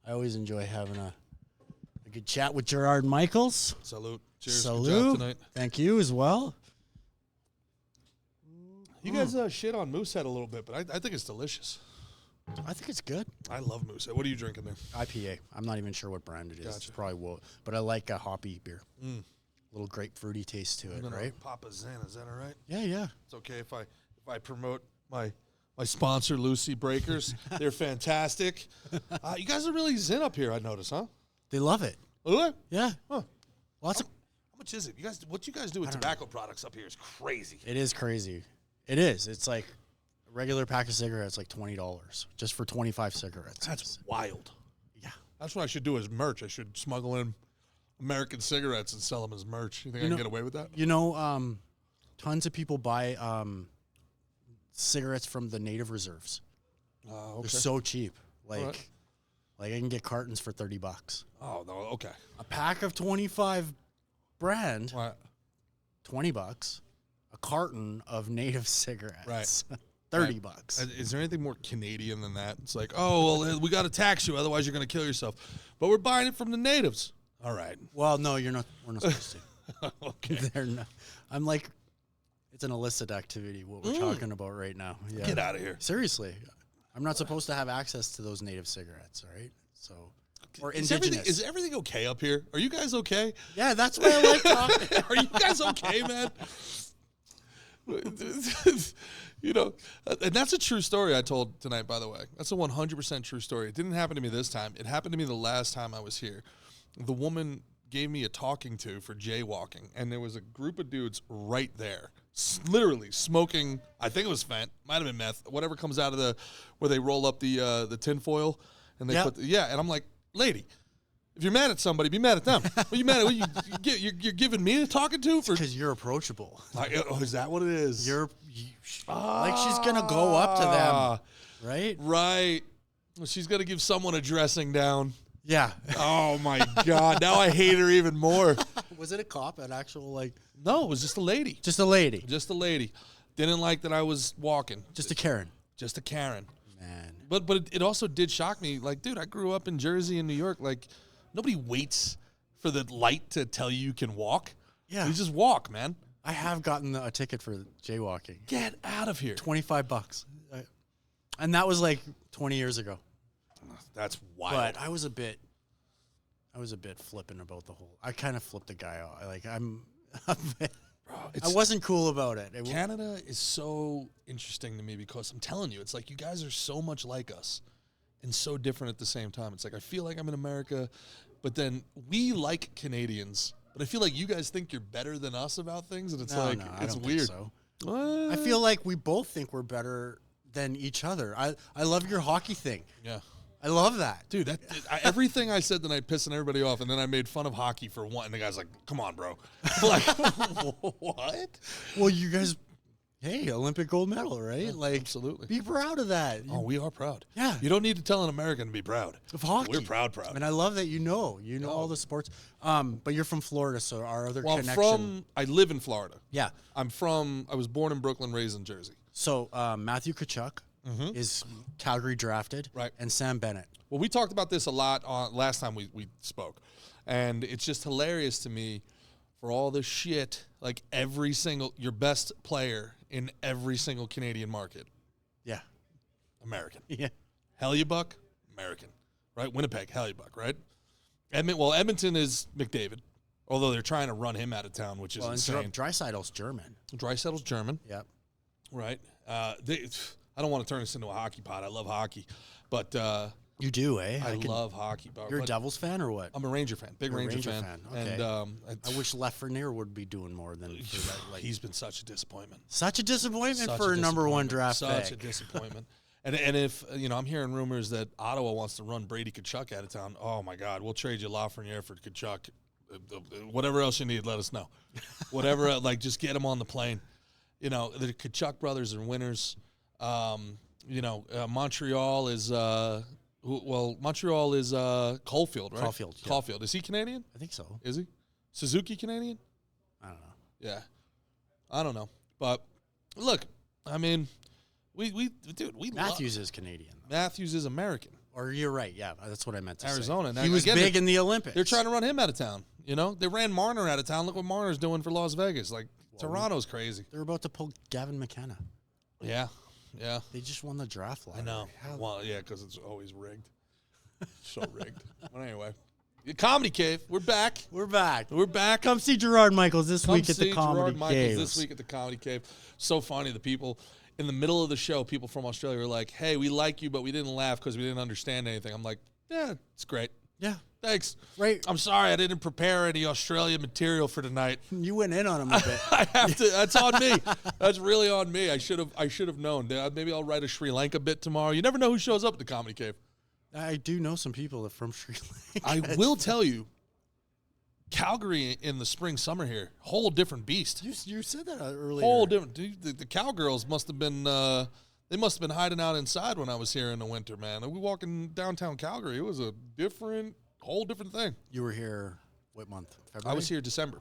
I always enjoy having a good chat with Gerard Michaels. Salute. Cheers. Salute. Good job tonight. Thank you as well. You guys shit on Moosehead a little bit, but I think it's delicious. I think it's good. I love Moosehead. What are you drinking there? IPA. I'm not even sure what brand it is. Gotcha. It's probably wool, but I like a hoppy beer. A little grapefruity taste to it, right? Papa Zen, is that all right? Yeah. It's okay if I promote my sponsor, Lucy Breakers. They're fantastic. You guys are really zen up here, I notice, huh? They love it. Really? Yeah. Huh. Lots of. How much is it? What you guys do with tobacco products up here is crazy. It is crazy. It is. It's like a regular pack of cigarettes, like $20 just for 25 cigarettes. That's wild. Yeah. That's what I should do as merch. I should smuggle in American cigarettes and sell them as merch. You think I can get away with that? You know, tons of people buy cigarettes from the native reserves. Okay. They're so cheap. Like, Right. like I can get cartons for $30. Oh, no, okay. A pack of 25 brand, Right. $20. A carton of native cigarettes, Right. $30. Is there anything more Canadian than that? It's like, oh, well, we got to tax you, otherwise you're going to kill yourself. But we're buying it from the natives. All right. Well, no, you're not. We're not supposed to. Okay. They're not. I'm like, it's an illicit activity. What we're talking about right now. Yeah. Get out of here. Seriously, I'm not supposed to have access to those native cigarettes. All right. So, or Is indigenous. everything okay up here? Are you guys okay? Yeah, that's why I like talking. Are you guys okay, man? You know, and that's a true story I told tonight, by the way. That's a 100% true story. It didn't happen to me this time. It happened to me the last time I was here. The woman gave me a talking to for jaywalking, and there was a group of dudes right there, literally smoking, I think it was fent, might have been meth, whatever comes out of where they roll up the tinfoil, and they put, and I'm like, lady, if you're mad at somebody, be mad at them. What are you mad at? You're giving me a talking to? Because you're approachable. Like, oh, is that what it is? Like she's going to go up to them, right? Right. Well, she's going to give someone a dressing down. Yeah. Oh, my God. Now I hate her even more. Was it a cop? An actual, like... No, it was just a lady. Just a lady. Just a lady. Didn't like that I was walking. Just a Karen. Just a Karen. Man. But it also did shock me. Like, dude, I grew up in Jersey and New York. Like, nobody waits for the light to tell you can walk. Yeah. You just walk, man. I have gotten a ticket for jaywalking. Get out of here. $25. And that was like 20 years ago. That's wild. But I was a bit flippant about the whole. I kind of flipped the guy off. Like I wasn't cool about it. Canada is so interesting to me because I'm telling you, it's like you guys are so much like us and so different at the same time. It's like I feel like I'm in America, but then we like Canadians, but I feel like you guys think you're better than us about things, and it's it's weird. Think so. I feel like we both think we're better than each other. I love your hockey thing. Yeah. I love that. Dude, everything I said tonight pissing everybody off, and then I made fun of hockey for one, and the guy's like, come on, bro. Like, what? Well, you guys, hey, Olympic gold medal, right? Yeah, like, absolutely. Be proud of that. Oh, we are proud. Yeah. You don't need to tell an American to be proud. Of hockey. We're proud. And I love that you know all the sports. But you're from Florida, so our other connection. I live in Florida. Yeah. I was born in Brooklyn, raised in Jersey. So Matthew Tkachuk is Calgary drafted. Right. And Sam Bennett. Well, we talked about this a lot last time we spoke. And it's just hilarious to me for all the shit, like your best player in every single Canadian market. Yeah. American. Yeah. Hellebuck, American. Right? Winnipeg, Hellebuck, right? Edmonton is McDavid, although they're trying to run him out of town, which is insane. Dreisaitl's German. Dreisaitl's German. Yep. Right. I don't want to turn this into a hockey pod. I love hockey. But you do, eh? I love hockey. You're a Devils fan or what? I'm a Ranger fan. Big Ranger fan. Okay. And I wish Lafreniere would be doing more than for that. Like, he's been such a disappointment. Such a disappointment for a number one draft pick. Such a disappointment. And if I'm hearing rumors that Ottawa wants to run Brady Tkachuk out of town. Oh my God, we'll trade you Lafreniere for Tkachuk. Whatever else you need, let us know. Whatever, just get him on the plane. The Tkachuk brothers are winners. Montreal is Caulfield, right? Caulfield. Yeah. Caulfield. Is he Canadian? I think so. Is he? Suzuki Canadian? I don't know. Yeah. I don't know. But look, I mean, we Matthews is Canadian. Matthews is American. Or you're right. Yeah, that's what I meant to Arizona. say. Now, He was again, big in the Olympics. They're trying to run him out of town. You know, they ran Marner out of town. Look what Marner's doing for Las Vegas. Like, Toronto's crazy. They're about to pull Gavin McKenna. Yeah. Yeah. They just won the draft lottery. I know. Well, yeah, because it's always rigged. So rigged. But anyway, the Comedy Cave. We're back. We're back. We're back. Come see Gerard Michaels this Come week at the see Comedy Gerard Michaels Cave. this week at the Comedy Cave. So funny. The people in the middle of the show, people from Australia were like, "Hey, we like you, but we didn't laugh because we didn't understand anything." I'm like, "Yeah, it's great. Yeah. Thanks. Right. I'm sorry I didn't prepare any Australian material for tonight. You went in on him a bit. I have to. That's on me. That's really on me. I should have known. Maybe I'll write a Sri Lanka bit tomorrow. You never know who shows up at the Comedy Cave. I do know some people that are from Sri Lanka. I will tell you, Calgary in the spring, summer here, whole different beast. You said that earlier. Whole different. Dude, the cowgirls must have been. They must have been hiding out inside when I was here in the winter, man. We walking downtown Calgary. It was a whole different thing. You were here what month? February? I was here December,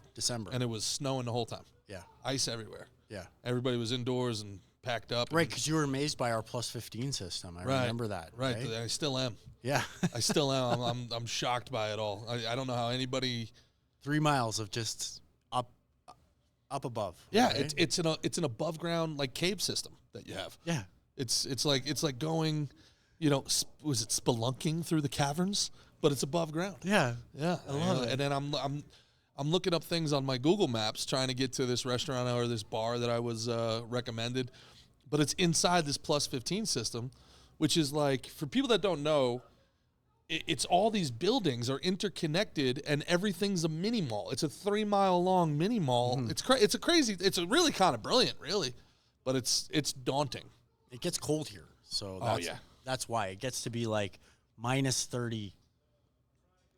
and it was snowing the whole time. Yeah. Ice everywhere. Yeah. Everybody was indoors and packed up. Right, because you were amazed by our plus 15 system. I remember that. Right. I still am. Yeah. I still am. I'm shocked by it all. I don't know how anybody. 3 miles of just up above. Yeah, right? it's an above ground like cave system that you have. Yeah. It's like going, was it spelunking through the caverns? But it's above ground. Yeah. Yeah, I love it. And then I'm looking up things on my Google Maps trying to get to this restaurant or this bar that I was recommended, but it's inside this plus 15 system, which is like, for people that don't know, it's all these buildings are interconnected and everything's a mini mall. It's a 3 mile long mini mall. Mm-hmm. It's a really kind of brilliant, really, but it's daunting. It gets cold here, so that's why it gets to be like minus 30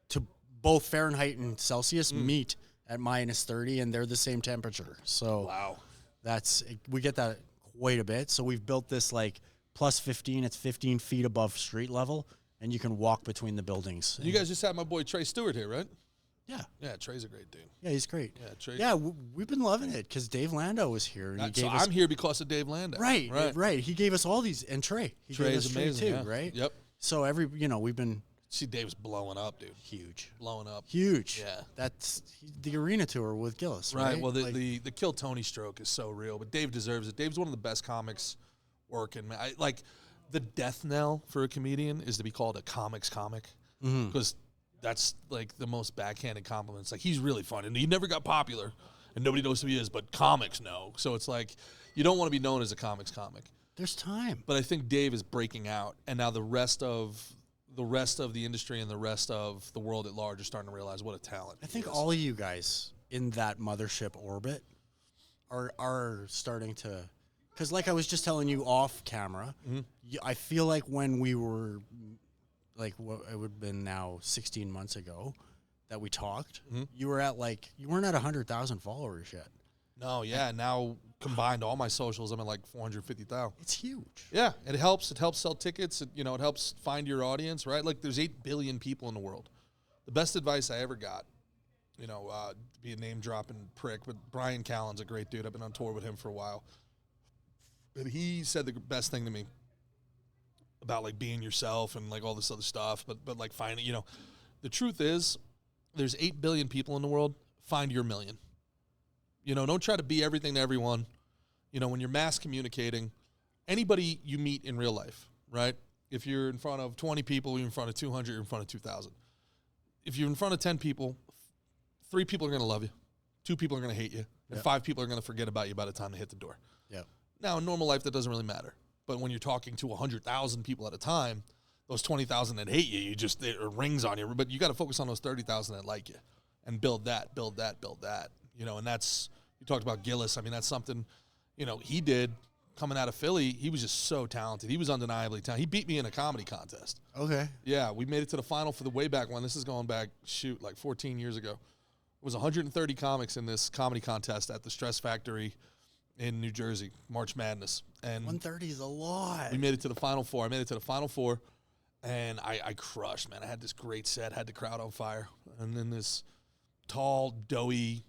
to both Fahrenheit and Celsius meet at minus 30, and they're the same temperature. So wow, we get that quite a bit. So we've built this like plus 15. It's 15 feet above street level, and you can walk between the buildings. You guys just had my boy Trey Stewart here, right? Yeah. Yeah, Trey's a great dude. Yeah, he's great. Yeah, Trey. Yeah, we've been loving it because Dave Landau was here. And I'm here because of Dave Landau. Right. He gave us all these, and Trey. Trey's amazing, too, right? Yep. So we've been. See, Dave's blowing up, dude. Huge. Blowing up. Huge. Yeah. That's the arena tour with Gillis, right? Well, the Kill Tony stroke is so real, but Dave deserves it. Dave's one of the best comics working. Man. Like, the death knell for a comedian is to be called a comics comic, because that's like the most backhanded compliments. Like, he's really fun, and he never got popular, and nobody knows who he is, but comics know. So it's like, you don't want to be known as a comics comic. There's time. But I think Dave is breaking out, and now the rest of the industry and the rest of the world at large are starting to realize what a talent. I think all of you guys in that Mothership orbit are starting to, because like I was just telling you off camera, I feel like when we were like, what it would have been now 16 months ago that we talked, you weren't at 100,000 followers yet. No, yeah. Now combined all my socials, I'm at like 450,000. It's huge. Yeah, it helps. It helps sell tickets. It helps find your audience, right? Like, there's 8 billion people in the world. The best advice I ever got, to be a name dropping prick, but Brian Callen's a great dude. I've been on tour with him for a while. But he said the best thing to me about like being yourself and like all this other stuff, but like finding, the truth is there's 8 billion people in the world. Find your million. Don't try to be everything to everyone. When you're mass communicating, anybody you meet in real life, right? If you're in front of 20 people, you're in front of 200, you're in front of 2,000. If you're in front of 10 people, 3 people are going to love you, 2 people are going to hate you, and 5 people are going to forget about you by the time they hit the door. Yeah. Now, in normal life, that doesn't really matter. But when you're talking to 100,000 people at a time, those 20,000 that hate you, it rings on you. But you got to focus on those 30,000 that like you and build that. And that's, you talked about Gillis. I mean, that's something, he did coming out of Philly. He was just so talented. He was undeniably talented. He beat me in a comedy contest. Okay. Yeah, we made it to the final for the way back one. This is going back, like 14 years ago. It was 130 comics in this comedy contest at the Stress Factory in New Jersey, March Madness. And 130 is a lot. We made it to the Final Four. I made it to the Final Four, and I crushed, man. I had this great set, had the crowd on fire. And then this tall, doughy,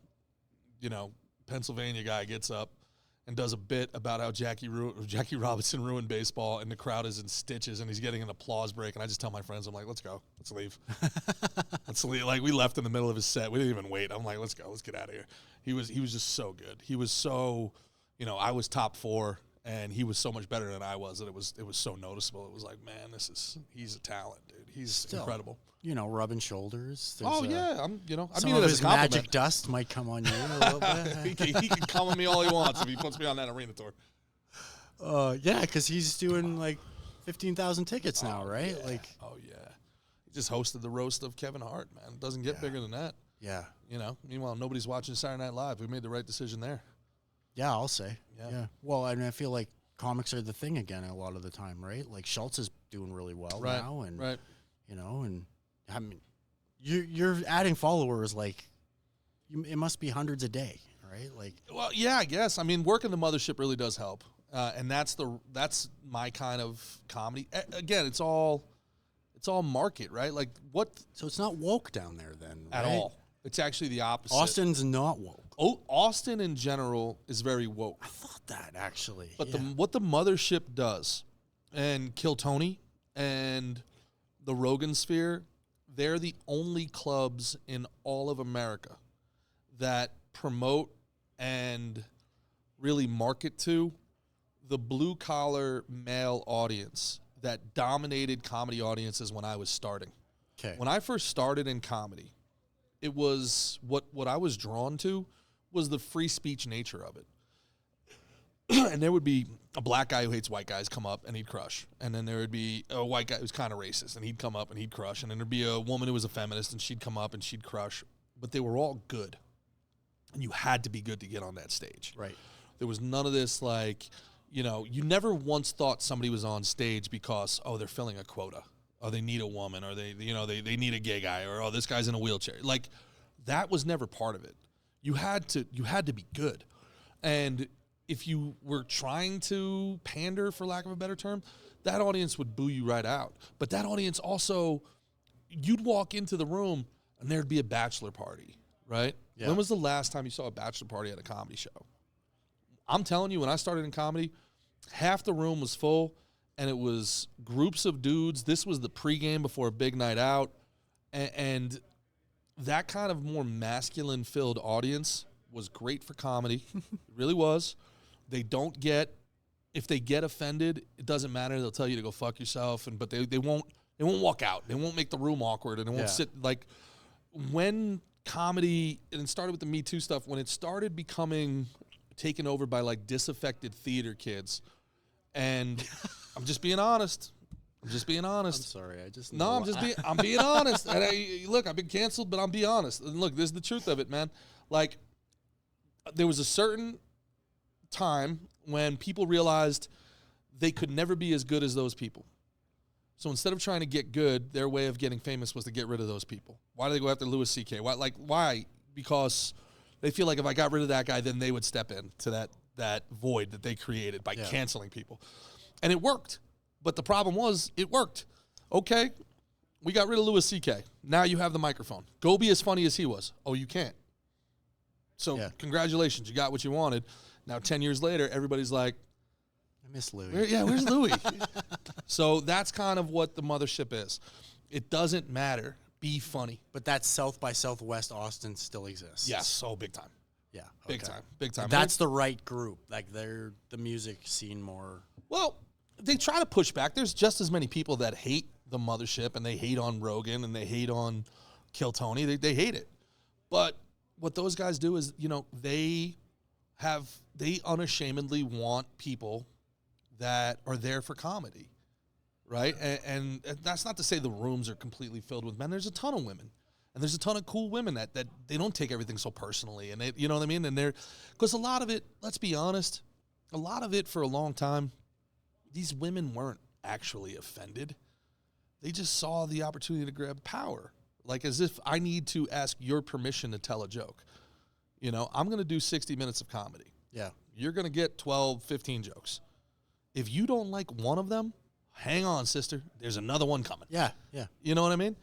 Pennsylvania guy gets up, and does a bit about how Jackie Robinson ruined baseball, and the crowd is in stitches, and he's getting an applause break. And I just tell my friends, I'm like, let's go. Let's leave. Let's leave. Like, we left in the middle of his set. We didn't even wait. I'm like, let's go. Let's get out of here. He was just so good. He was so, I was top 4, and he was so much better than I was that it was so noticeable. It was like, man, he's a talent, dude. He's still incredible. Rubbing shoulders. Oh, yeah. I some mean of it as his a compliment. magic dust might come on you a little bit. he can come on me all he wants if he puts me on that arena tour. Yeah, because he's doing like 15,000 tickets now, right? Yeah. Like, he just hosted the roast of Kevin Hart, man. It doesn't get bigger than that. Yeah. Meanwhile, nobody's watching Saturday Night Live. We made the right decision there. Yeah, I'll say. Yeah. Well, I mean, I feel like comics are the thing again a lot of the time, right? Like Schultz is doing really well now, and and I mean, you're adding followers like it must be hundreds a day, right? Like, well, yeah, I guess. I mean, working the Mothership really does help, and that's my kind of comedy. Again, it's all market, right? Like what? So it's not woke down there then, at right? all. It's actually the opposite. Austin's not woke. Oh, Austin in general is very woke. I thought that actually. But what the Mothership does, and Kill Tony and the Rogan sphere, they're the only clubs in all of America that promote and really market to the blue-collar male audience that dominated comedy audiences when I was starting. Okay. When I first started in comedy, it was what I was drawn to was the free speech nature of it. And there would be a black guy who hates white guys come up and he'd crush. And then there would be a white guy who's kind of racist and he'd come up and he'd crush. And then there'd be a woman who was a feminist and she'd come up and she'd crush. But they were all good. And you had to be good to get on that stage. Right. There was none of this like, you never once thought somebody was on stage because, they're filling a quota. Or they need a woman, or they need a gay guy, or this guy's in a wheelchair. Like, that was never part of it. You had to be good. And if you were trying to pander, for lack of a better term, that audience would boo you right out. But that audience also, you'd walk into the room and there'd be a bachelor party, right? Yeah. When was the last time you saw a bachelor party at a comedy show? I'm telling you, when I started in comedy, half the room was full, and it was groups of dudes. This was the pregame before a big night out, and that kind of more masculine-filled audience was great for comedy. It really was. If they get offended, it doesn't matter. They'll tell you to go fuck yourself, but they won't walk out. They won't make the room awkward, and they won't sit like when comedy, and it started with the Me Too stuff, when it started becoming taken over by like disaffected theater kids. And I'm just being honest. I'm sorry. I'm being honest. And look, I've been canceled, but I'm being honest. And look, this is the truth of it, man. Like, there was a certain time when people realized they could never be as good as those people. So instead of trying to get good, their way of getting famous was to get rid of those people. Why do they go after Louis C.K.? Why? Because they feel like if I got rid of that guy, then they would step in to that void that they created by canceling people. And it worked. But the problem was, it worked. Okay, we got rid of Louis C.K. Now you have the microphone. Go be as funny as he was. Oh, you can't. So congratulations, you got what you wanted. Now 10 years later, everybody's like, I miss Louis. Where's Louis? So that's kind of what the Mothership is. It doesn't matter. Be funny. But that South by Southwest Austin still exists. Yes, so big time. Yeah. Big time. That's the right group. Like, they're the music scene more. Well, they try to push back. There's just as many people that hate the Mothership, and they hate on Rogan, and they hate on Kill Tony. They hate it. But what those guys do is, they unashamedly want people that are there for comedy, right? And that's not to say the rooms are completely filled with men. There's a ton of women. And there's a ton of cool women that they don't take everything so personally. And you know what I mean? And because a lot of it, let's be honest, a lot of it for a long time, these women weren't actually offended. They just saw the opportunity to grab power. Like, as if I need to ask your permission to tell a joke. I'm going to do 60 minutes of comedy. Yeah. You're going to get 12, 15 jokes. If you don't like one of them, hang on, sister. There's another one coming. Yeah, yeah. You know what I mean?